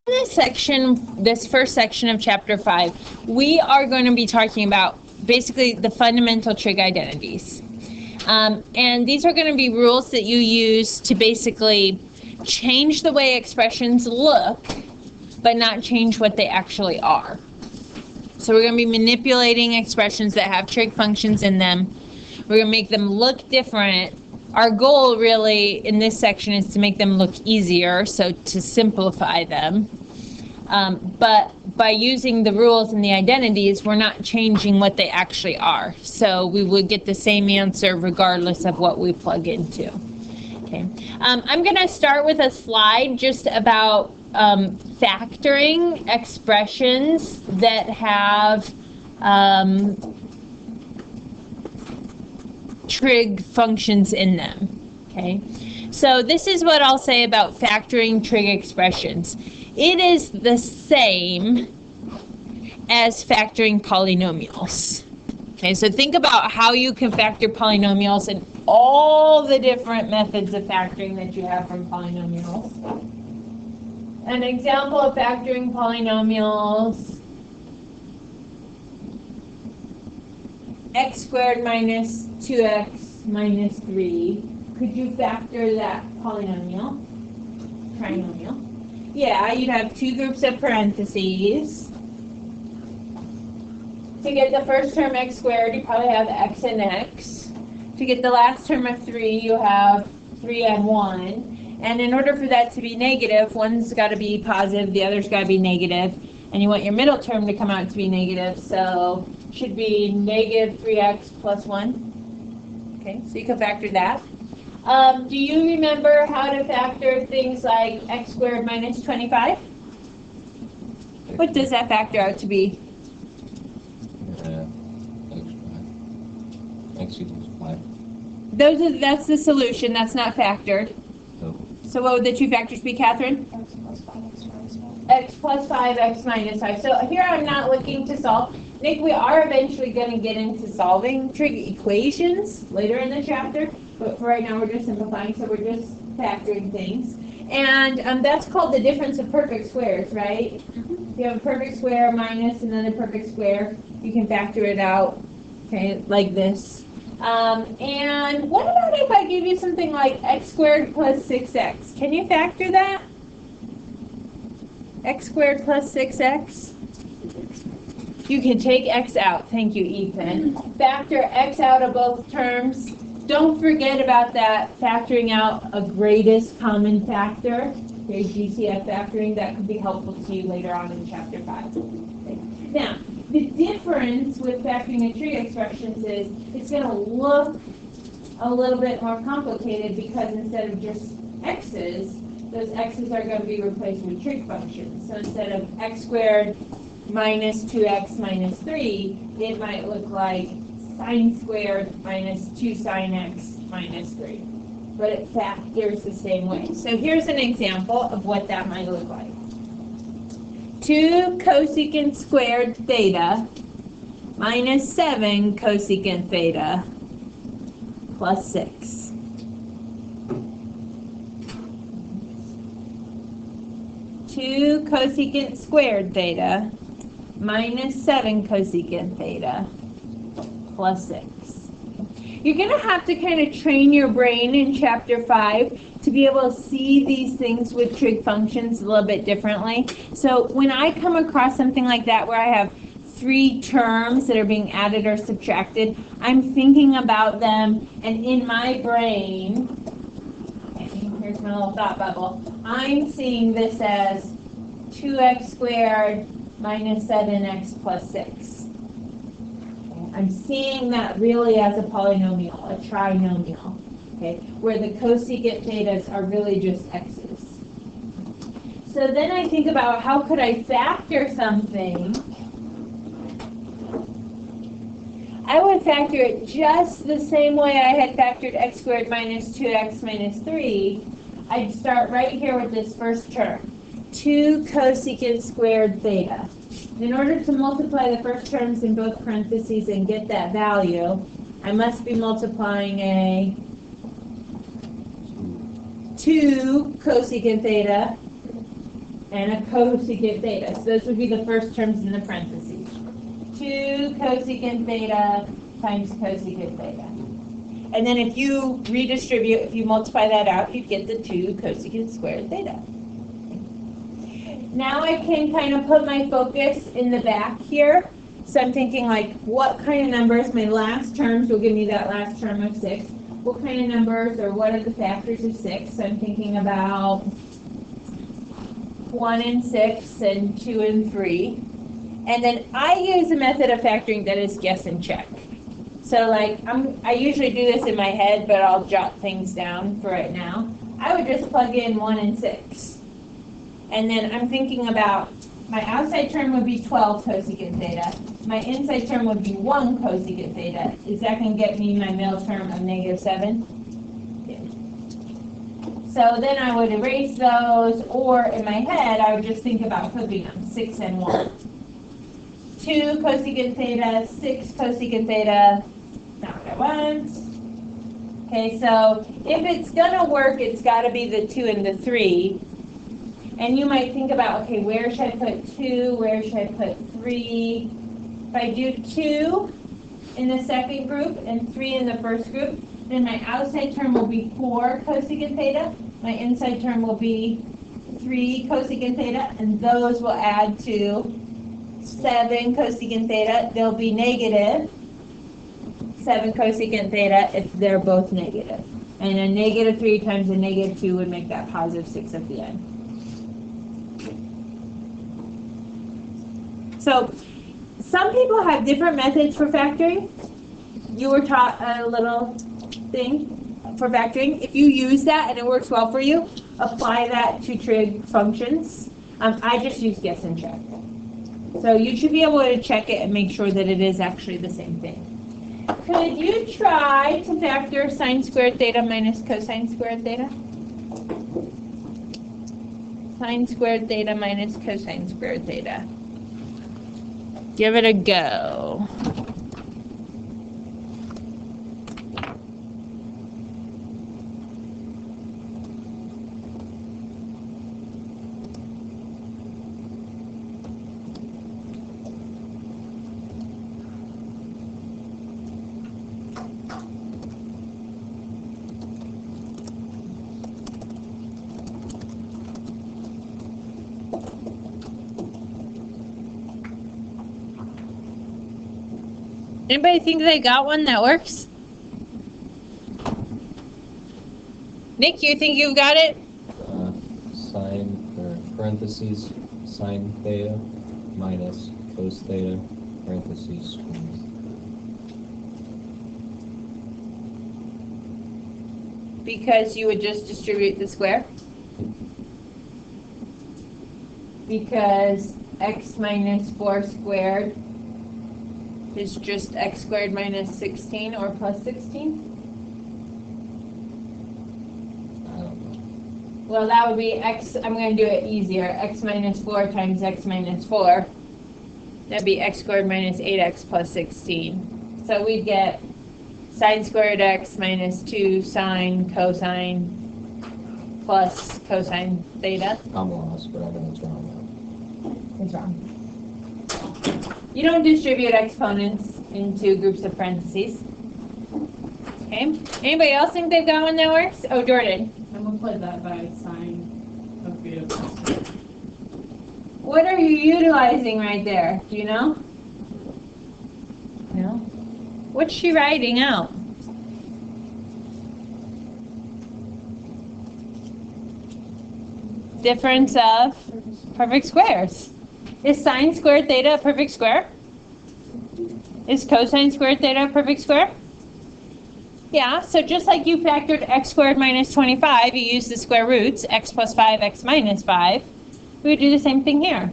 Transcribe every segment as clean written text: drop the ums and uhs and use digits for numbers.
this section, this first section of chapter 5, we are going to be talking about basically the fundamental trig identities. And these are going to be rules that you use to basically change the way expressions look, but not change what they actually are. So we're going to be manipulating expressions that have trig functions in them. We're going to make them look different. Our goal really in this section is to make them look easier, so to simplify them. But by using the rules and the identities, we're not changing what they actually are. So we would get the same answer regardless of what we plug into. Okay. I'm going to start with a slide just about factoring expressions that have trig functions in them. Okay. So this is what I'll say about factoring trig expressions. It is the same as factoring polynomials. Okay, so think about how you can factor polynomials and all the different methods of factoring that you have from polynomials. An example of factoring polynomials: x squared minus 2x minus 3. Could you factor that polynomial? Trinomial. Yeah, you'd have two groups of parentheses. To get the first term x squared, you probably have x and x. To get the last term of 3, you have 3 and 1. And in order for that to be negative, one's got to be positive, the other's got to be negative. And you want your middle term to come out to be negative, so it should be negative 3x plus 1. Okay, so you can factor that. Do you remember how to factor things like x squared minus 25? What does that factor out to be? X equals 5. That's the solution. That's not factored. So, So what would the two factors be, Catherine? X plus 5, x minus 5. So here I'm not looking to solve. Nick, we are eventually going to get into solving trig equations later in the chapter. But for right now, we're just simplifying, so we're just factoring things. And that's called the difference of perfect squares, right? If you have a perfect square minus another perfect square, you can factor it out, okay, like this. And what about if I give you something like x squared plus 6x? Can you factor that? X squared plus 6x? You can take x out. Thank you, Ethan. Factor x out of both terms. Don't forget about that, factoring out a greatest common factor. Okay, GCF factoring, that could be helpful to you later on in chapter 5. Okay. Now, the difference with factoring and trig expressions is it's going to look a little bit more complicated because instead of just x's, those x's are going to be replaced with trig functions. So instead of x squared minus 2x minus 3, it might look like sine squared minus 2 sine x minus 3. But it factors the same way. So here's an example of what that might look like. 2 cosecant squared theta minus 7 cosecant theta plus 6. Two cosecant squared theta minus 7 cosecant theta plus 6. You're going to have to kind of train your brain in chapter 5 to be able to see these things with trig functions a little bit differently. So when I come across something like that where I have 3 terms that are being added or subtracted, I'm thinking about them, and in my brain, here's my little thought bubble, I'm seeing this as 2x squared minus 7x plus 6. I'm seeing that really as a polynomial, a trinomial, okay, where the cosecant thetas are really just x's. So then I think about how could I factor something. I would factor it just the same way I had factored x squared minus 2x minus 3. I'd start right here with this first term, 2 cosecant squared theta. In order to multiply the first terms in both parentheses and get that value, I must be multiplying a 2 cosecant theta and a cosecant theta. So those would be the first terms in the parentheses. 2 cosecant theta times cosecant theta. And then if you redistribute, if you multiply that out, you'd get the 2 cosecant squared theta. Now I can kind of put my focus in the back here. So I'm thinking like, what kind of numbers, my last terms will give me that last term of 6. What kind of numbers or what are the factors of 6? So I'm thinking about 1 and 6 and 2 and 3. And then I use a method of factoring that is guess and check. So like, I usually do this in my head, but I'll jot things down for right now. I would just plug in 1 and 6. And then I'm thinking about my outside term would be 12 cosecant theta. My inside term would be 1 cosecant theta. Is that going to get me my middle term of -7? Yeah. So then I would erase those, or in my head, I would just think about flipping them, 6 and 1. 2 cosecant theta, 6 cosecant theta, not what I want. Okay, so if it's gonna work, it's gotta be the 2 and the 3. And you might think about, okay, where should I put 2, where should I put 3? If I do 2 in the second group and 3 in the first group, then my outside term will be 4 cosecant theta. My inside term will be 3 cosecant theta, and those will add to 7 cosecant theta. They'll be negative 7 cosecant theta if they're both negative. And a -3 times a -2 would make that +6 at the end. So some people have different methods for factoring. You were taught a little thing for factoring. If you use that and it works well for you, apply that to trig functions. I just use guess and check. So you should be able to check it and make sure that it is actually the same thing. Could you try to factor sine squared theta minus cosine squared theta? Sine squared theta minus cosine squared theta. Give it a go. Anybody think they got one that works? Nick, you think you've got it? Sine, or parentheses, sine theta minus cos theta, parentheses, squared. Because you would just distribute the square? Because x minus 4 squared is just x squared minus 16 or plus 16? I don't know. Well, that would be x, I'm going to do it easier, x minus 4 times x minus 4. That'd be x squared minus 8x plus 16. So we'd get sine squared x minus 2 sine cosine plus cosine theta. I'm lost, but I know it's wrong now. It's wrong. You don't distribute exponents into groups of parentheses. Okay. Anybody else think they've got one that works? Oh, Jordan. I multiplied that by sine of theta plus. What are you utilizing right there? Do you know? No? What's she writing out? Difference of perfect squares. Is sine squared theta a perfect square? Is cosine squared theta a perfect square? Yeah, so just like you factored x squared minus 25, you use the square roots, x plus 5, x minus 5. We would do the same thing here.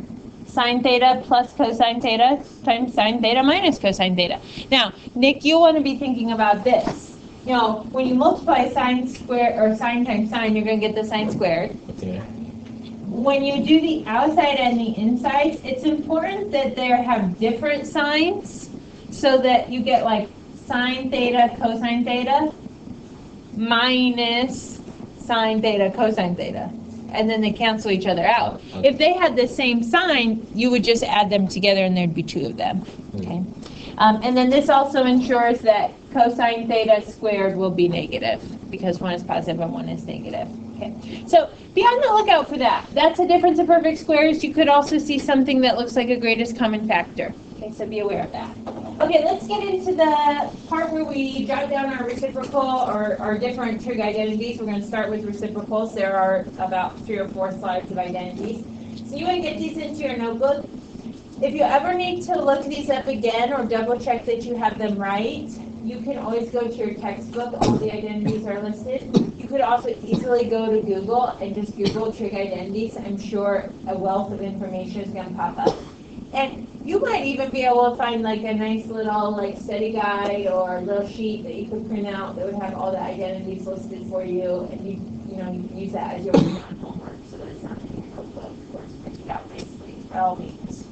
Sine theta plus cosine theta times sine theta minus cosine theta. Now, Nick, you'll want to be thinking about this. You know, when you multiply sine squared, or sine times sine, you're going to get the sine squared. Okay. When you do the outside and the insides, it's important that they have different signs so that you get like sine theta, cosine theta, minus sine theta, cosine theta. and then they cancel each other out. If they had the same sign, you would just add them together and there'd be two of them, okay? And then this also ensures that cosine theta squared will be negative, because one is positive and one is negative, okay? So be on the lookout for that. That's a difference of perfect squares. You could also see something that looks like a greatest common factor, okay? So be aware of that. Okay, let's get into the part where we jot down our reciprocal or our different trig identities. We're going to start with reciprocals. There are about 3 or 4 slides of identities. So you want to get these into your notebook. If you ever need to look these up again or double check that you have them right, you can always go to your textbook. All the identities are listed. You could also easily go to Google and just Google trig identities. I'm sure a wealth of information is going to pop up. And you might even be able to find like a nice little like study guide or a little sheet that you could print out that would have all the identities listed for you, and you can use that as your homework so that it's not in your notebook. Of course, print it out nicely. By all means,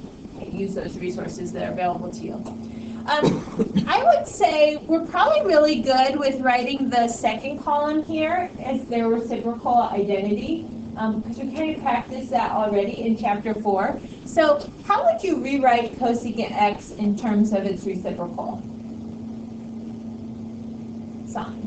use those resources that are available to you. I would say we're probably really good with writing the second column here as their reciprocal identity, because we kind of practiced that already in chapter 4. So how would you rewrite cosecant x in terms of its reciprocal sign?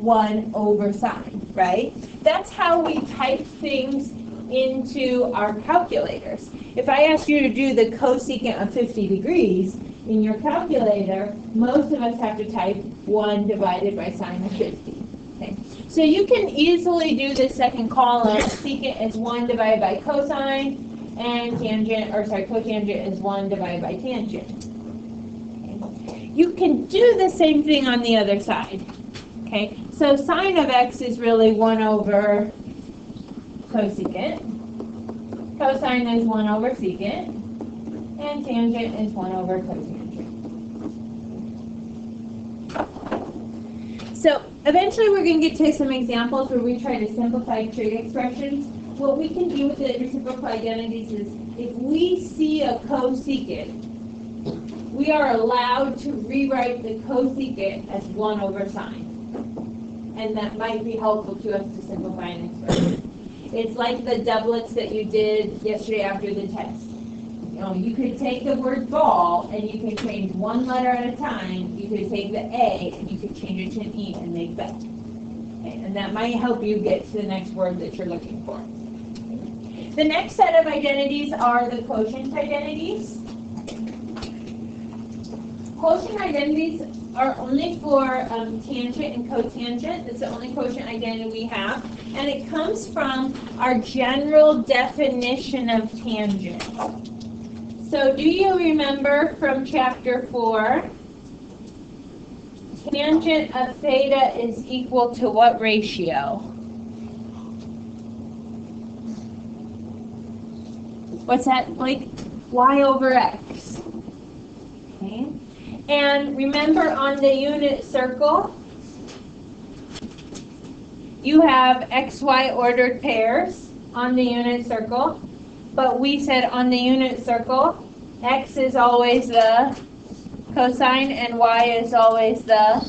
1 over sine, right? That's how we type things into our calculators. If I ask you to do the cosecant of 50 degrees in your calculator, most of us have to type 1 divided by sine of 50. Okay. So you can easily do the second column. Secant is 1 divided by cosine, and cotangent is 1 divided by tangent. Okay. You can do the same thing on the other side. Okay, so sine of x is really 1 over cosecant. Cosine is 1 over secant. And tangent is 1 over cotangent. So eventually we're going to get to some examples where we try to simplify trig expressions. What we can do with the reciprocal identities is if we see a cosecant, we are allowed to rewrite the cosecant as 1 over sine. And that might be helpful to us to simplify an expression. It's like the doublets that you did yesterday after the test. You could take the word ball and you can change one letter at a time. You could take the A and you could change it to an E and make bell. Okay, and that might help you get to the next word that you're looking for. The next set of identities are the quotient identities. Quotient identities are only for tangent and cotangent. It's the only quotient identity we have. And it comes from our general definition of tangent. So do you remember from chapter 4, tangent of theta is equal to what ratio? What's that, like y over x? Okay. And remember on the unit circle, you have xy ordered pairs on the unit circle, but we said on the unit circle, x is always the cosine and y is always the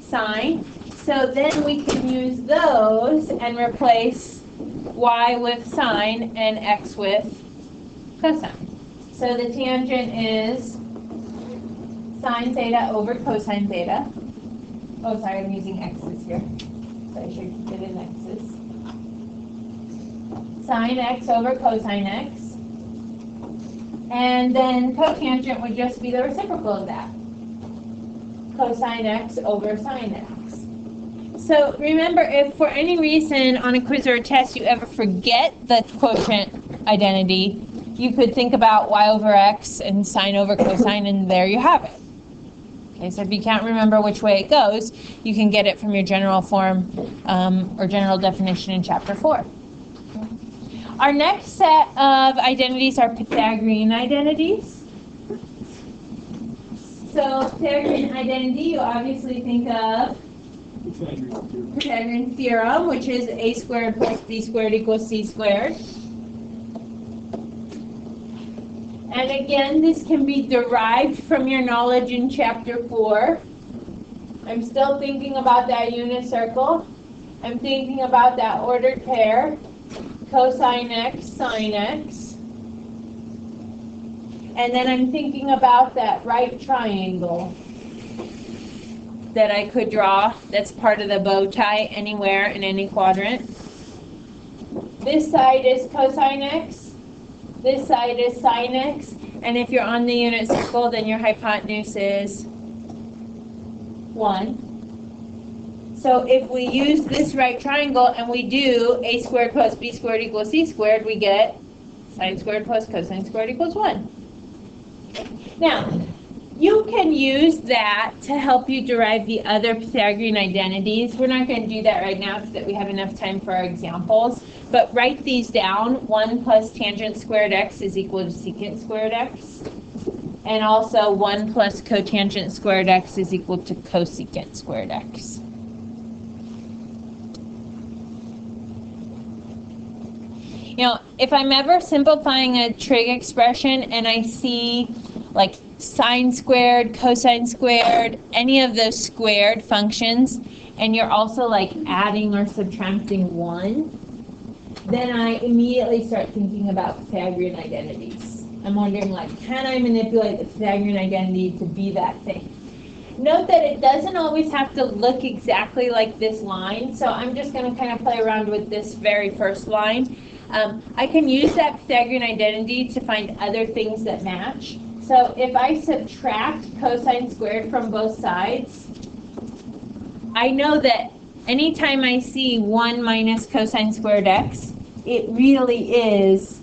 sine. So then we can use those and replace y with sine and x with cosine. So the tangent is sine theta over cosine theta. Oh, sorry, I'm using x's here. So I should keep it in x's. Sine x over cosine x. And then cotangent would just be the reciprocal of that. Cosine x over sine x. So remember, if for any reason on a quiz or a test you ever forget the quotient identity, you could think about y over x and sine over cosine, and there you have it. Okay, so if you can't remember which way it goes, you can get it from your general form or general definition in chapter 4. Our next set of identities are Pythagorean identities. So Pythagorean identity, you obviously think of Pythagorean theorem, which is a squared plus b squared equals c squared. And again, this can be derived from your knowledge in chapter 4. I'm still thinking about that unit circle. I'm thinking about that ordered pair, cosine x, sine x. And then I'm thinking about that right triangle that I could draw that's part of the bow tie anywhere in any quadrant. This side is cosine x, this side is sine x, and if you're on the unit circle, then your hypotenuse is 1. So if we use this right triangle and we do a squared plus b squared equals c squared, we get sine squared plus cosine squared equals 1. Now, you can use that to help you derive the other Pythagorean identities. We're not going to do that right now because we have enough time for our examples. But write these down. 1 plus tangent squared x is equal to secant squared x. And also 1 plus cotangent squared x is equal to cosecant squared x. You know, if I'm ever simplifying a trig expression and I see like sine squared, cosine squared, any of those squared functions, and you're also like adding or subtracting 1, then I immediately start thinking about Pythagorean identities. I'm wondering, like, can I manipulate the Pythagorean identity to be that thing? Note that it doesn't always have to look exactly like this line, so I'm just going to kind of play around with this very first line. I can use that Pythagorean identity to find other things that match. So if I subtract cosine squared from both sides, I know that anytime I see 1 minus cosine squared x, it really is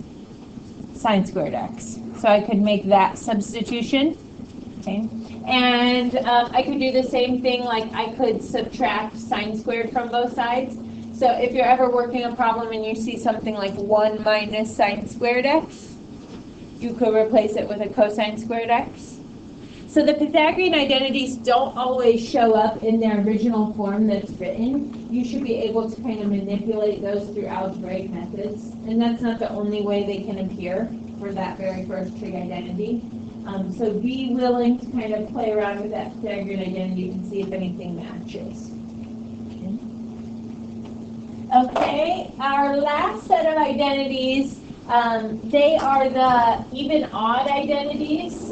sine squared x. So I could make that substitution. Okay. And I could do the same thing, like I could subtract sine squared from both sides. So if you're ever working a problem and you see something like 1 minus sine squared x, you could replace it with a cosine squared x. So the Pythagorean identities don't always show up in their original form that's written. You should be able to kind of manipulate those through algebraic methods. And that's not the only way they can appear for that very first trig identity. So be willing to kind of play around with that Pythagorean identity and see if anything matches. Okay, our last set of identities, they are the even-odd identities.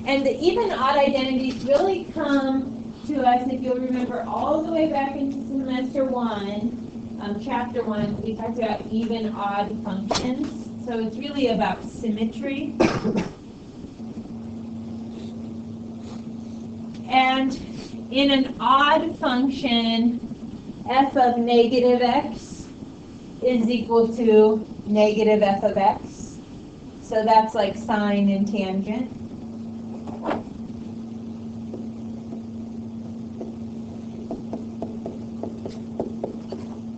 And the even-odd identities really come to us, if you'll remember, all the way back into semester 1, chapter 1, we talked about even-odd functions. So it's really about symmetry. And in an odd function, f of negative x is equal to negative f of x. So that's like sine and tangent.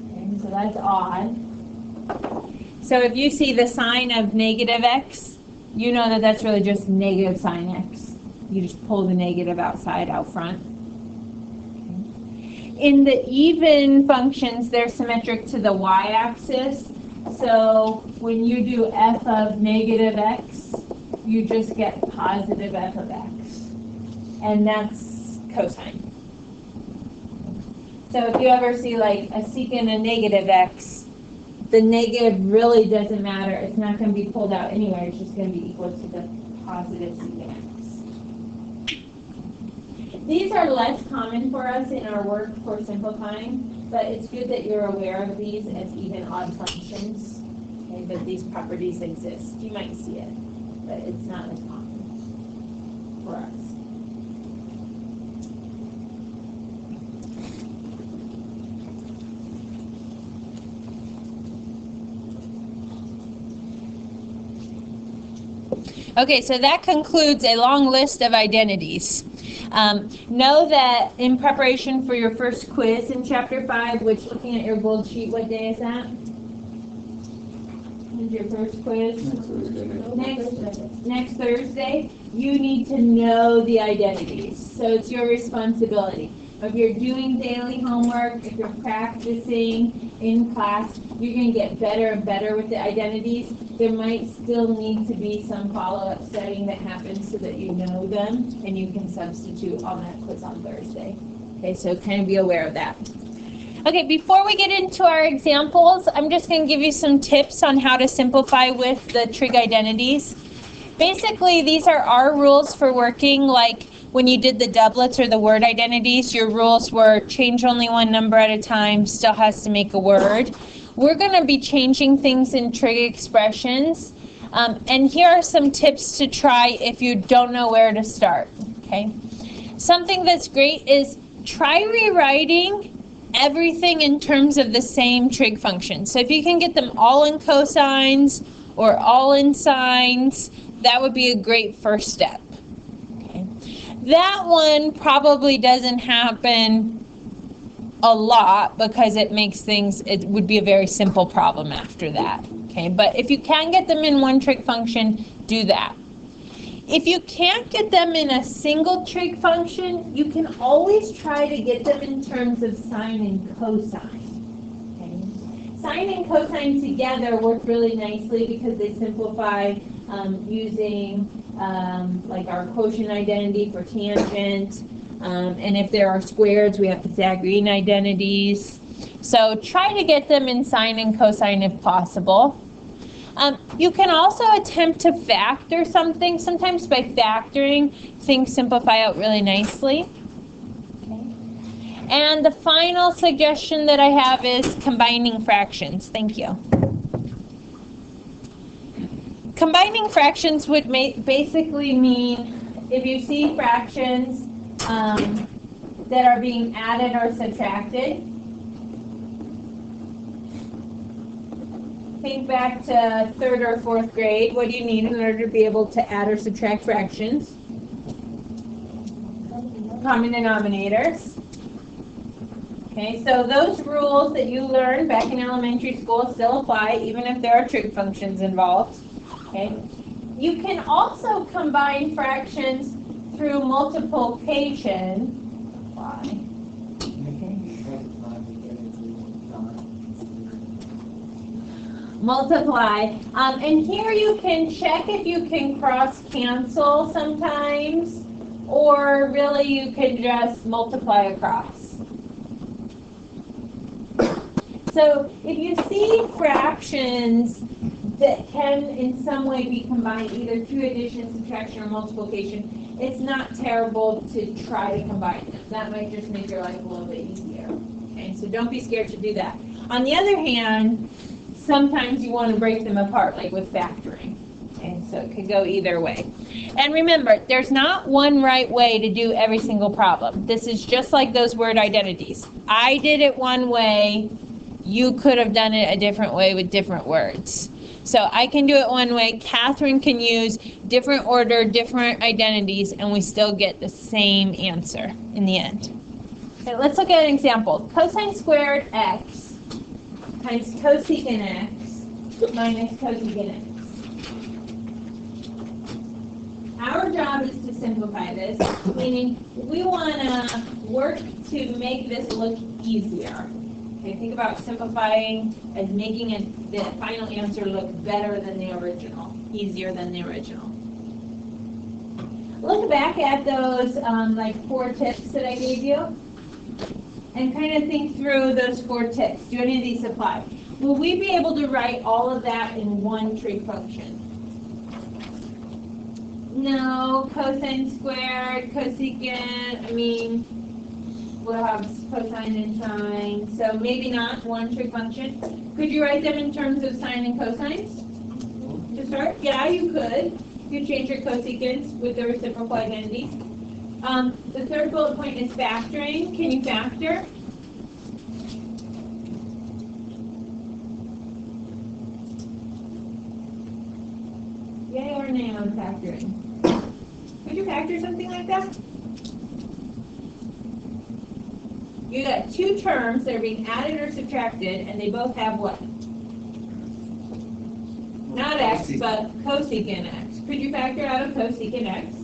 Okay, so that's odd. So if you see the sign of negative x, you know that that's really just negative sine x. You just pull the negative outside, out front. In the even functions, they're symmetric to the y-axis. So when you do f of negative x, you just get positive f of x. And that's cosine. So if you ever see like a secant and negative x, the negative really doesn't matter. It's not going to be pulled out anywhere. It's just going to be equal to the positive secant x. These are less common for us in our work for simplifying, but it's good that you're aware of these as even odd functions. Okay, but these properties exist. You might see it, but it's not as common for us. Okay, so that concludes a long list of identities. Know that in preparation for your first quiz in Chapter 5, which looking at your gold sheet, what day is that? When's your first quiz? Next Thursday. You need to know the identities. So it's your responsibility. If you're doing daily homework, if you're practicing in class, you're going to get better and better with the identities. There might still need to be some follow-up studying that happens so that you know them and you can substitute on that quiz on Thursday. Okay, so kind of be aware of that. Okay, before we get into our examples, I'm just going to give you some tips on how to simplify with the trig identities. Basically, these are our rules for working, like when you did the doublets or the word identities, your rules were change only one number at a time, still has to make a word. We're going to be changing things in trig expressions, and here are some tips to try if you don't know where to start, okay? Something that's great is try rewriting everything in terms of the same trig function. So if you can get them all in cosines or all in sines, that would be a great first step. Okay. That one probably doesn't happen a lot because it would be a very simple problem after that. Okay, but if you can get them in one trig function, do that. If you can't get them in a single trig function, you can always try to get them in terms of sine and cosine. Okay? Sine and cosine together work really nicely because they simplify using like our quotient identity for tangent. And if there are squares, we have Pythagorean identities. So try to get them in sine and cosine if possible. You can also attempt to factor something. Sometimes by factoring, things simplify out really nicely. Okay. And the final suggestion that I have is combining fractions. Thank you. Combining fractions would basically mean if you see fractions that are being added or subtracted, think back to 3rd or 4th grade. What do you need in order to be able to add or subtract fractions? Common denominators. Okay, so those rules that you learned back in elementary school still apply, even if there are trig functions involved. Okay, you can also combine fractions through multiplication. Why? Multiply. And here you can check if you can cross cancel sometimes, or really you can just multiply across. So if you see fractions that can in some way be combined, either through addition, subtraction, or multiplication, it's not terrible to try to combine them. That might just make your life a little bit easier. Okay, so don't be scared to do that. On the other hand, sometimes you want to break them apart, like with factoring. Okay, so it could go either way. And remember, there's not one right way to do every single problem. This is just like those word identities. I did it one way. You could have done it a different way with different words. So I can do it one way. Catherine can use different order, different identities, and we still get the same answer in the end. Okay, let's look at an example. Cosine squared x times cosecant x minus cosecant x. Our job is to simplify this, meaning we want to work to make this look easier. Okay, think about simplifying as making the final answer look better than the original, easier than the original. Look back at those like 4 tips that I gave you and kind of think through those 4 tips. Do any of these apply? Will we be able to write all of that in one trig function? No, cosine squared, cosecant, we'll have cosine and sine, so maybe not one trig function. Could you write them in terms of sine and cosines to start? Yeah, you could. You change your cosecants with the reciprocal identities. The 3rd bullet point is factoring. Can you factor? Yay or nay on factoring? Could you factor something like that? You got 2 terms that are being added or subtracted, and they both have what? Not x, but cosecant x. Could you factor out of cosecant x?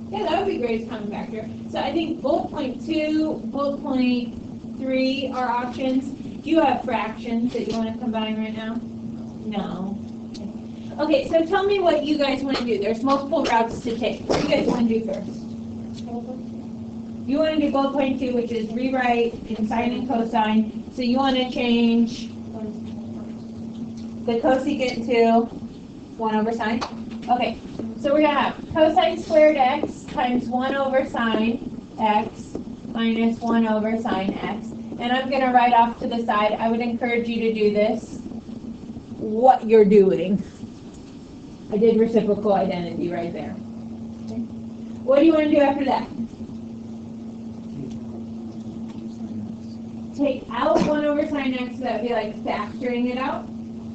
Yeah, that would be great as common factor. So I think bullet point 2, bullet point 3 are options. Do you have fractions that you want to combine right now? No. Okay, so tell me what you guys want to do. There's multiple routes to take. What do you guys want to do first? You want to do bullet point 2, which is rewrite in sine and cosine. So you want to change the cosecant to 1 over sine. Okay, so we're going to have cosine squared x times 1 over sine x minus 1 over sine x. And I'm going to write off to the side. I would encourage you to do this, what you're doing. I did reciprocal identity right there. Okay. What do you want to do after that? Take out 1 over sine x, so that would be like factoring it out.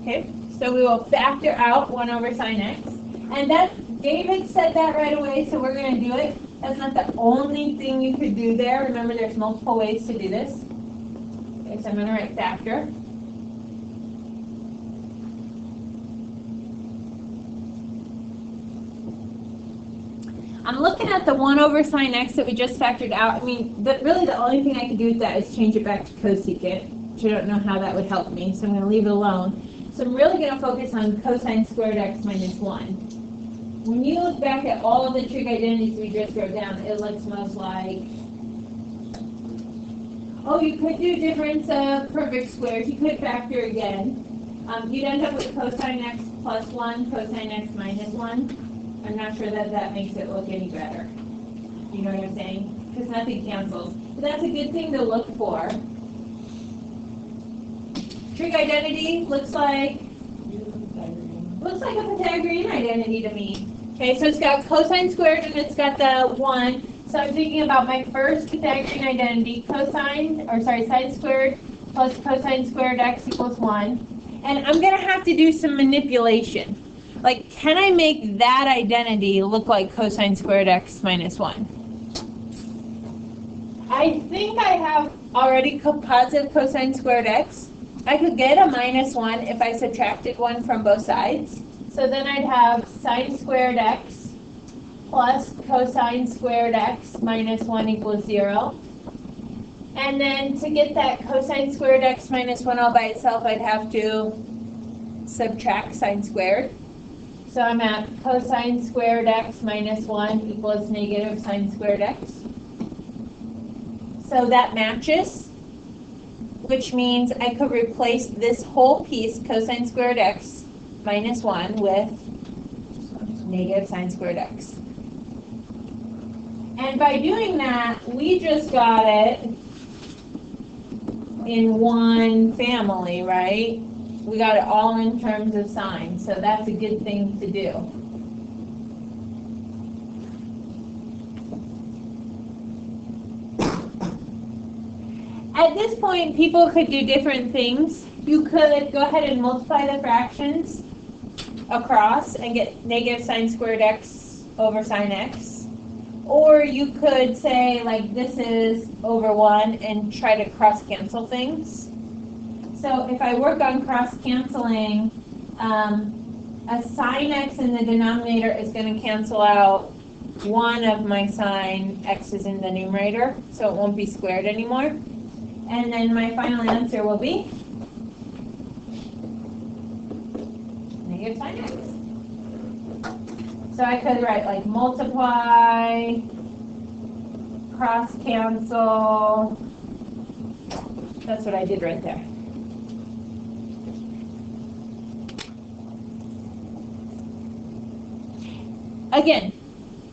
Okay, so we will factor out 1 over sine x. And that, David said that right away, so we're going to do it. That's not the only thing you could do there. Remember, there's multiple ways to do this. Okay, so I'm going to write factor. I'm looking at the 1 over sine x that we just factored out. I mean, really the only thing I can do with that is change it back to cosecant, which I don't know how that would help me, so I'm going to leave it alone. So I'm really going to focus on cosine squared x minus 1. When you look back at all of the trig identities we just wrote down, it looks most like, oh, you could do difference of perfect squares. You could factor again. You'd end up with cosine x plus 1, cosine x minus 1. I'm not sure that that makes it look any better. You know what I'm saying? Because nothing cancels. But that's a good thing to look for. Trig identity looks like a Pythagorean identity to me. Okay, so it's got cosine squared and it's got the 1. So I'm thinking about my first Pythagorean identity, sine squared plus cosine squared x equals 1. And I'm going to have to do some manipulation. Like, can I make that identity look like cosine squared x minus 1? I think I have already positive cosine squared x. I could get a minus 1 if I subtracted 1 from both sides. So then I'd have sine squared x plus cosine squared x minus 1 equals 0. And then to get that cosine squared x minus 1 all by itself, I'd have to subtract sine squared. So I'm at cosine squared x minus 1 equals negative sine squared x. So that matches, which means I could replace this whole piece, cosine squared x minus 1, with negative sine squared x. And by doing that, we just got it in one family, right? We got it all in terms of sine, so that's a good thing to do. At this point, people could do different things. You could go ahead and multiply the fractions across and get negative sine squared x over sine x. Or you could say, like, this is over 1 and try to cross-cancel things. So if I work on cross-canceling, a sine x in the denominator is going to cancel out 1 of my sine x's in the numerator, so it won't be squared anymore. And then my final answer will be negative sine x. So I could write like multiply, cross-cancel. That's what I did right there. Again,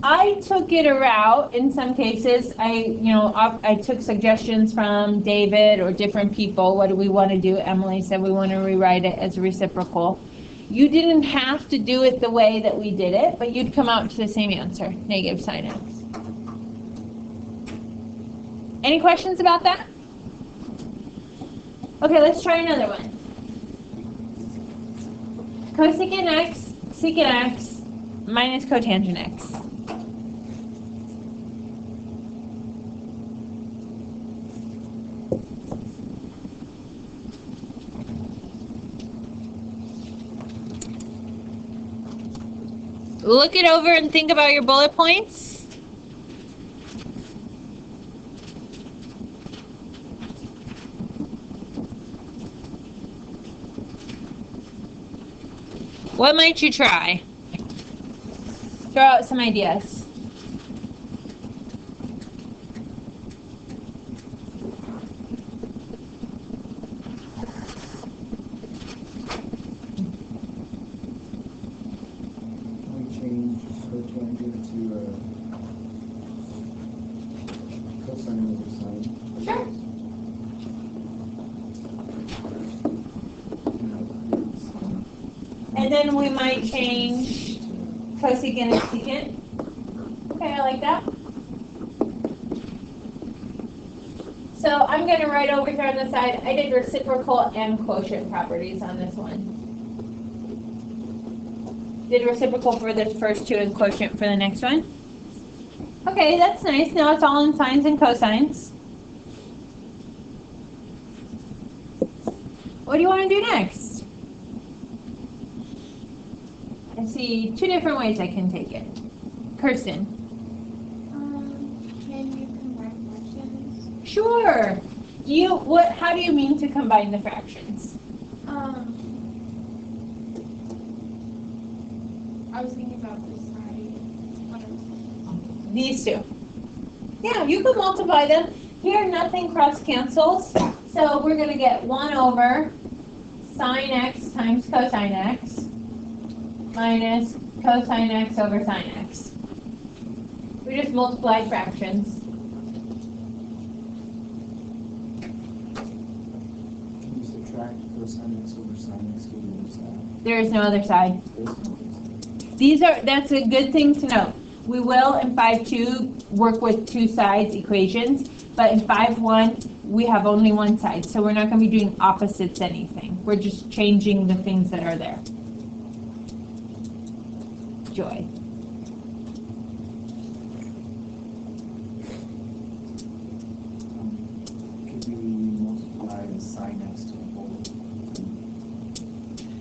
I took it a route in some cases. I took suggestions from David or different people. What do we want to do? Emily said we want to rewrite it as reciprocal. You didn't have to do it the way that we did it, but you'd come out to the same answer, negative sine x. Any questions about that? Okay, let's try another one. Cosecant x, secant x, minus cotangent x. Look it over and think about your bullet points. What might you try? Throw out some ideas. And then we might change cosecant and secant. Okay, I like that. So I'm going to write over here on the side, I did reciprocal and quotient properties on this one. Did reciprocal for this first two and quotient for the next one. Okay, that's nice. Now it's all in sines and cosines. What do you want to do next? I see two different ways I can take it. Kirsten. Can you combine fractions? Sure. How do you mean to combine the fractions? I was thinking about this side. These two. Yeah, you can multiply them. Here, nothing cross cancels. So we're going to get 1 over sine x times cosine x minus cosine x over sine x. We just multiplied fractions. Can you subtract cosine x over sine x to the other side? There is no other side. That's a good thing to know. We will in 5.2 work with two sides equations, but in 5.1 we have only one side, so we're not going to be doing opposites anything. We're just changing the things that are there. Joy. Could we multiply the sine x to the whole?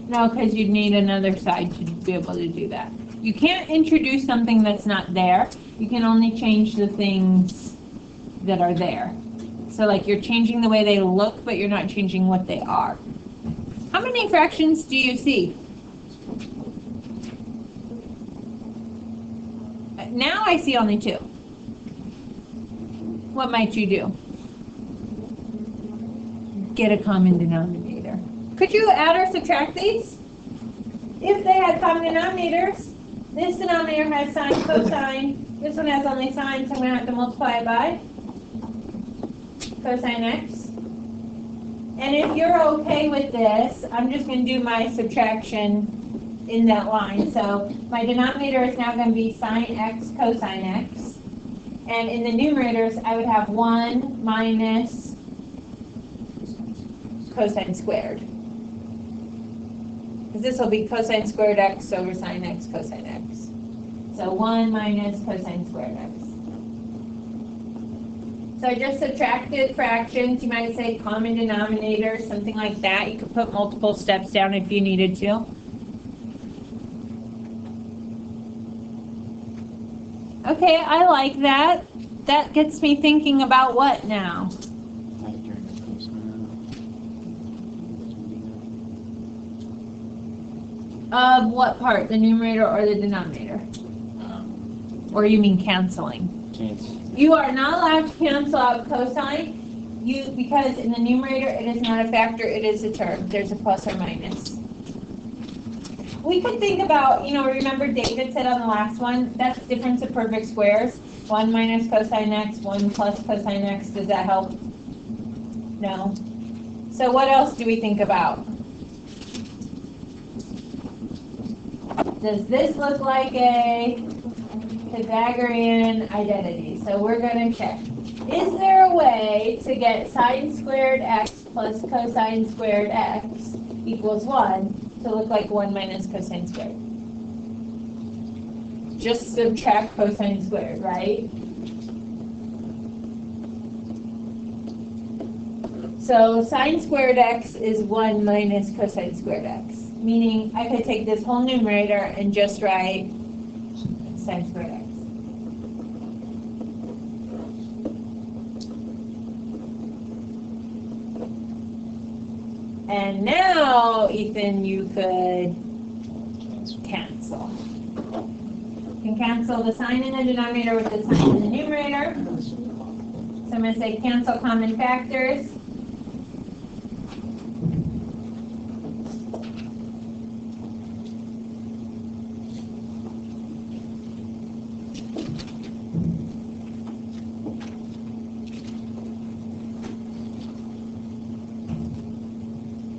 No, because you'd need another side to be able to do that. You can't introduce something that's not there. You can only change the things that are there. So like you're changing the way they look, but you're not changing what they are. How many fractions do you see? Now I see only 2. What might you do? Get a common denominator. Could you add or subtract these? If they had common denominators, this denominator has sine, cosine. This one has only sine, so I'm going to have to multiply it by cosine x. And if you're okay with this, I'm just going to do my subtraction in that line. So my denominator is now going to be sine x cosine x. And in the numerators, I would have 1 minus cosine squared. Because this will be cosine squared x over sine x cosine x. So 1 minus cosine squared x. So I just subtracted fractions. You might say common denominator, something like that. You could put multiple steps down if you needed to. Okay, I like that. That gets me thinking about what now? Of what part? The numerator or the denominator? Or you mean canceling? Cancel. You are not allowed to cancel out cosine because in the numerator it is not a factor, it is a term. There's a plus or minus. We could think about, remember David said on the last one, that's the difference of perfect squares. 1 minus cosine x, 1 plus cosine x. Does that help? No. So what else do we think about? Does this look like a Pythagorean identity? So we're going to check. Is there a way to get sine squared x plus cosine squared x equals 1 to look like 1 minus cosine squared? Just subtract cosine squared, right? So sine squared x is 1 minus cosine squared x. Meaning I could take this whole numerator and just write sine squared x. And now, Ethan, you could cancel. You can cancel the sign in the denominator with the sign in the numerator. So I'm going to say cancel common factors.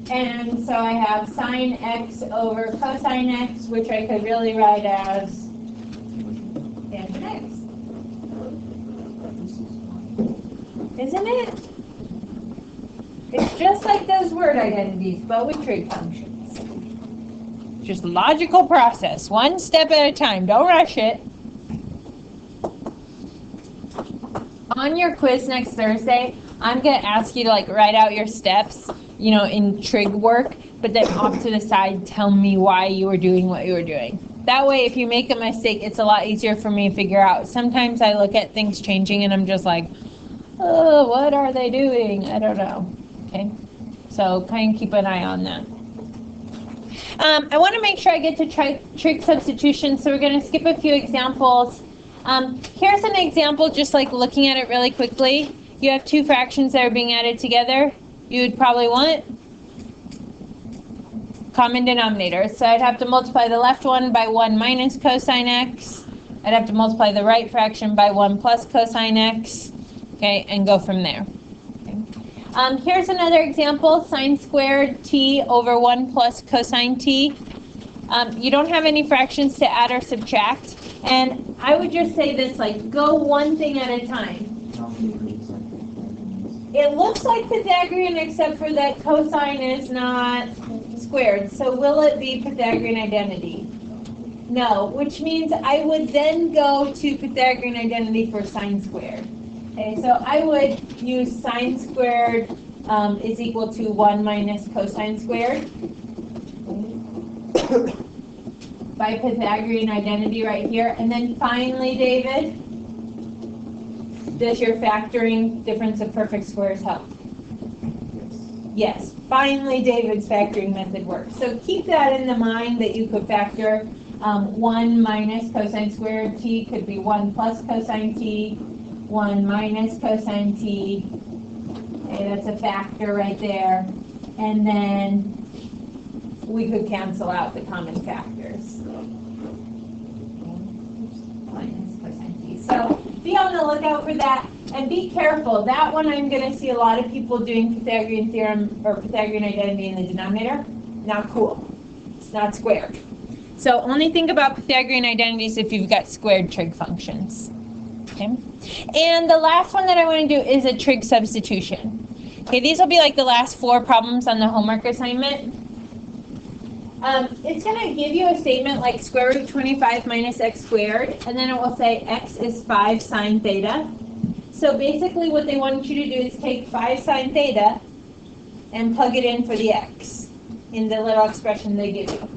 And so I have sine x over cosine x, which I could really write as tangent x. Isn't it? It's just like those word identities, but with trig functions. Just logical process, one step at a time. Don't rush it. On your quiz next Thursday, I'm going to ask you to write out your steps, in trig work, but then off to the side, tell me why you were doing what you were doing. That way, if you make a mistake, it's a lot easier for me to figure out. Sometimes I look at things changing and I'm just like, oh, what are they doing? I don't know. Okay, so kind of keep an eye on that. I want to make sure I get to trig substitution, so we're going to skip a few examples. Here's an example, just looking at it really quickly. You have two fractions that are being added together. You would probably want common denominator. So I'd have to multiply the left one by 1 minus cosine x. I'd have to multiply the right fraction by 1 plus cosine x. Okay, and go from there. Okay. Here's another example, sine squared t over 1 plus cosine t. You don't have any fractions to add or subtract. And I would just say this, go one thing at a time. It looks like Pythagorean except for that cosine is not squared. So will it be Pythagorean identity? No, which means I would then go to Pythagorean identity for sine squared. Okay, so I would use sine squared is equal to 1 minus cosine squared. By Pythagorean identity right here. And then finally, David, does your factoring difference of perfect squares help? Yes. Finally, David's factoring method works. So keep that in the mind that you could factor 1 minus cosine squared t could be 1 plus cosine t, 1 minus cosine t. Okay, that's a factor right there. And then we could cancel out the common factors. Minus cosine t. So be on the lookout for that, and be careful. That one I'm going to see a lot of people doing Pythagorean theorem or Pythagorean identity in the denominator. Not cool. It's not squared. So only think about Pythagorean identities if you've got squared trig functions. Okay. And the last one that I want to do is a trig substitution. Okay, these will be the last 4 problems on the homework assignment. It's going to give you a statement like square root of 25 minus x squared, and then it will say x is 5 sine theta. So basically what they want you to do is take 5 sine theta and plug it in for the x in the little expression they give you.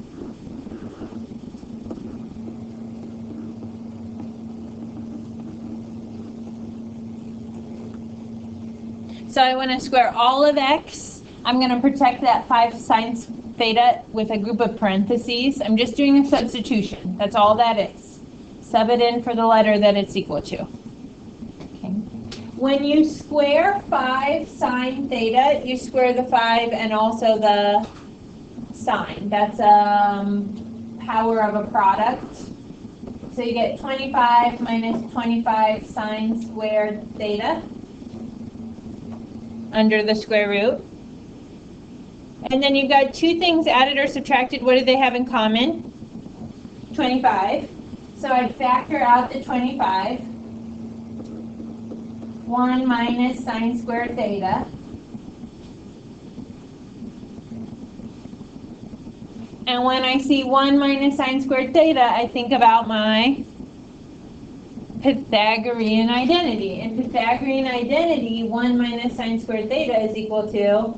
So I want to square all of x. I'm going to protect that 5 sine theta with a group of parentheses. I'm just doing a substitution. That's all that is. Sub it in for the letter that it's equal to. Okay. When you square 5 sine theta, you square the 5 and also the sine. That's power of a product. So you get 25 minus 25 sine squared theta under the square root. And then you've got 2 things added or subtracted. What do they have in common? 25. So I'd factor out the 25. 1 minus sine squared theta. And when I see 1 minus sine squared theta, I think about my Pythagorean identity. In Pythagorean identity, 1 minus sine squared theta is equal to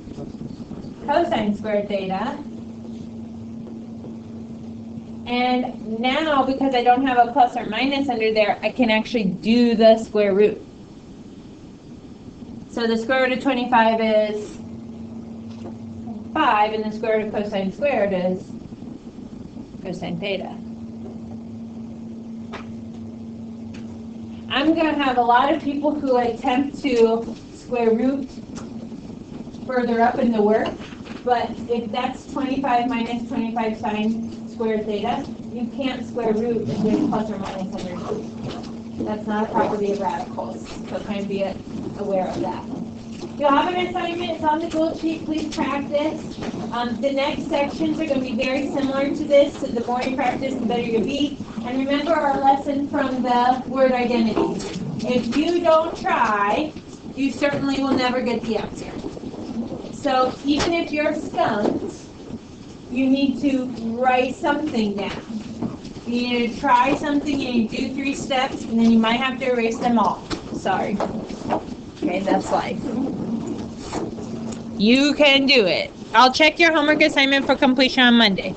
cosine squared theta. And now, because I don't have a plus or minus under there, I can actually do the square root. So the square root of 25 is 5, and the square root of cosine squared is cosine theta. I'm going to have a lot of people who attempt to square root further up in the work, but if that's 25 minus 25 sine squared theta, you can't square root if there's plus or minus underneath. That's not a property of radicals, so kind of be aware of that. you have an assignment, it's on the goal sheet, please practice. The next sections are gonna be very similar to this, so the more you practice, the better you'll be. And remember our lesson from the word identities. If you don't try, you certainly will never get the answer. So even if you're skunked, you need to write something down. You need to try something, you need to do 3 steps, and then you might have to erase them all. Sorry. Okay, that's life. You can do it. I'll check your homework assignment for completion on Monday.